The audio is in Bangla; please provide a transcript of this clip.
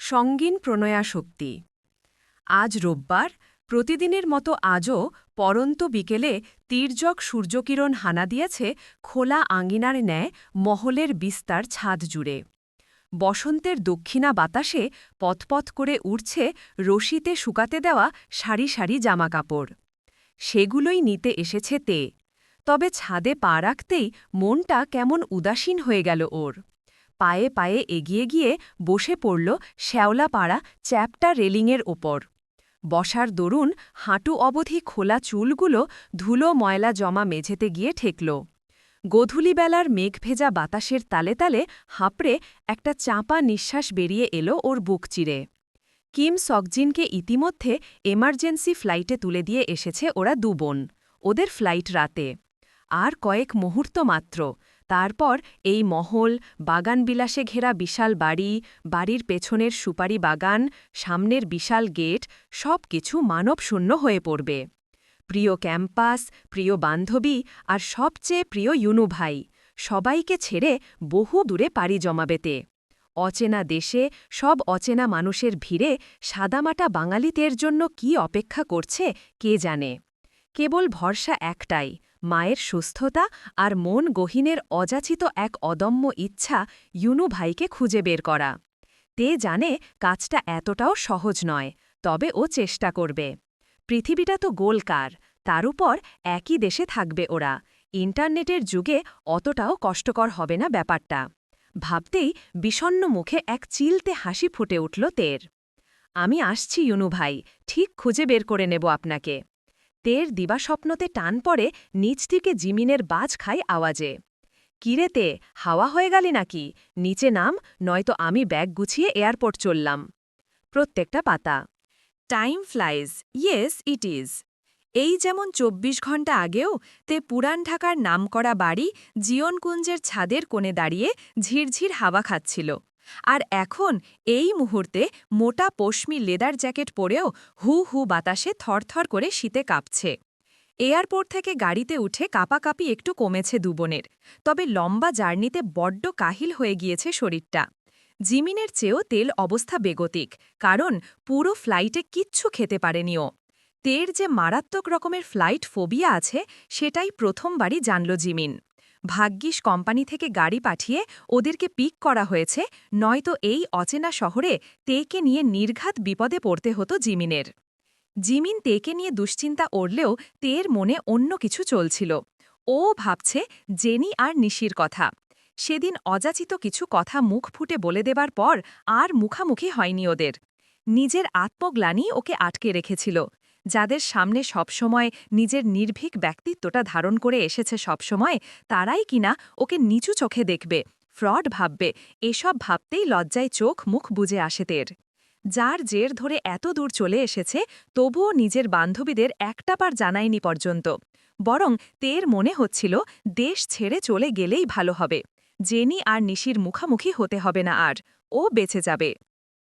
সঙ্গীন প্রণয়াশক্তি। আজ রোববার, প্রতিদিনের মতো আজও পরন্ত বিকেলে তীর্যক সূর্যকিরণ হানা দিয়েছে খোলা আঙিনার ন্যায় মহলের বিস্তার ছাদ জুড়ে। বসন্তের দক্ষিণা বাতাসে পথপথ করে উড়ছে রশিতে শুকাতে দেওয়া সারি সারি জামাকাপড়। সেগুলোই নিতে এসেছে তে। তবে ছাদে পা রাখতেই মনটা কেমন উদাসীন হয়ে গেল ওর। পায়ে পায়ে এগিয়ে গিয়ে বসে পড়ল শ্যাওলাপাড়া চ্যাপ্টা রেলিংয়ের ওপর। বসার দরুন হাঁটু অবধি খোলা চুলগুলো ধুলো ময়লা জমা মেঝেতে গিয়ে ঠেকল। গোধূলিবেলার মেঘভেজা বাতাসের তালে তালে হাঁপড়ে একটা চাপা নিঃশ্বাস বেরিয়ে এলো ওর বুক চিরে। কিম সকজিনকে ইতিমধ্যে এমার্জেন্সি ফ্লাইটে তুলে দিয়ে এসেছে ওরা দুবোন। ওদের ফ্লাইট রাতে। আর কয়েক মুহূর্ত মাত্র, তারপর এই মহল, বাগানবিলাসে ঘেরা বিশাল বাড়ি, বাড়ির পেছনের সুপারি বাগান, সামনের বিশাল গেট, সব কিছু মানবশূন্য হয়ে পড়বে। প্রিয় ক্যাম্পাস, প্রিয় বান্ধবী আর সবচেয়ে প্রিয় ইউনু ভাই, সবাইকে ছেড়ে বহু দূরে পাড়ি জমাবেতে। অচেনা দেশে সব অচেনা মানুষের ভিড়ে সাদামাটা বাঙালিদের জন্য কি অপেক্ষা করছে কে জানে। কেবল ভরসা একটাই, মায়ের সুস্থতা আর মন গহীনের অযাচিত এক অদম্য ইচ্ছা ইউনু ভাইকে খুঁজে বের করা। তে জানে কাজটা এতটাও সহজ নয়, তবে ও চেষ্টা করবে। পৃথিবীটা তো গোলকার, তার উপর একই দেশে থাকবে ওরা। ইন্টারনেটের যুগে অতটাও কষ্টকর হবে না ব্যাপারটা। ভাবতেই বিষণ্ণ মুখে এক চিলতে হাসি ফুটে উঠল তের। আমি আসছি ইউনু ভাই, ঠিক খুঁজে বের করে নেব আপনাকে। তের দিবাস্বপ্নতে টান পড়ে নিচ থেকে জিমিনের বাজ খাই আওয়াজে। কিরে তে, হাওয়া হয়ে গেলি নাকি? নিচে নাম, নয়তো আমি ব্যাগ গুছিয়ে এয়ারপোর্ট চললাম। প্রত্যেকটা পাতা। Time flies, yes it is. এই যেমন ২৪ ঘণ্টা আগেও তে পুরান ঢাকার নামকরা বাড়ি জিয়নকুঞ্জের ছাদের কোণে দাঁড়িয়ে ঝিরঝির হাওয়া খাচ্ছিল, আর এখন এই মুহূর্তে মোটা পশমি লেদার জ্যাকেট পরেও হু হু বাতাসে থরথর করে শীতে কাঁপছে। এয়ারপোর্ট থেকে গাড়িতে উঠে কাঁপাকাঁপি একটু কমেছে দুবোনের, তবে লম্বা জার্নিতে বড্ড কাহিল হয়ে গিয়েছে শরীরটা। জিমিনের চেয়েও তেল অবস্থা বেগতিক, কারণ পুরো ফ্লাইটে কিচ্ছু খেতে পারেনি ও। তের যে মারাত্মক রকমের ফ্লাইট ফোবিয়া আছে, সেটাই প্রথমবারই জানল জিমিন। ভাগ্যিস কোম্পানি থেকে গাড়ি পাঠিয়ে ওদেরকে পিক করা হয়েছে, নয়তো এই অচেনা শহরে তেকে নিয়ে নির্ঘাত বিপদে পড়তে হতো জিমিনের। জিমিন তেকে নিয়ে দুশ্চিন্তা ওড়লেও তের মনে অন্য কিছু চলছিল। ও ভাবছে জেনি আর নিশির কথা। সেদিন অযাচিত কিছু কথা মুখ ফুটে বলে দেবার পর আর মুখামুখি হয়নি ওদের। নিজের আত্মগ্লানি ওকে আটকে রেখেছিল। যাদের সামনে সবসময় নিজের নির্ভীক ব্যক্তিত্বটা ধারণ করে এসেছে সবসময়, তারাই কিনা ওকে নিচু চোখে দেখবে, ফ্রড ভাববে, এসব ভাবতেই লজ্জায় চোখ মুখ বুজে আসে তের। যার জের ধরে এত দূর চলে এসেছে, তবুও নিজের বান্ধবীদের একটাবার জানায়নি পর্যন্ত। বরং তের মনে হচ্ছিল দেশ ছেড়ে চলে গেলেই ভালো হবে। জেনি আর নিশির মুখামুখি হতে হবে না আর, ও বেঁচে যাবে।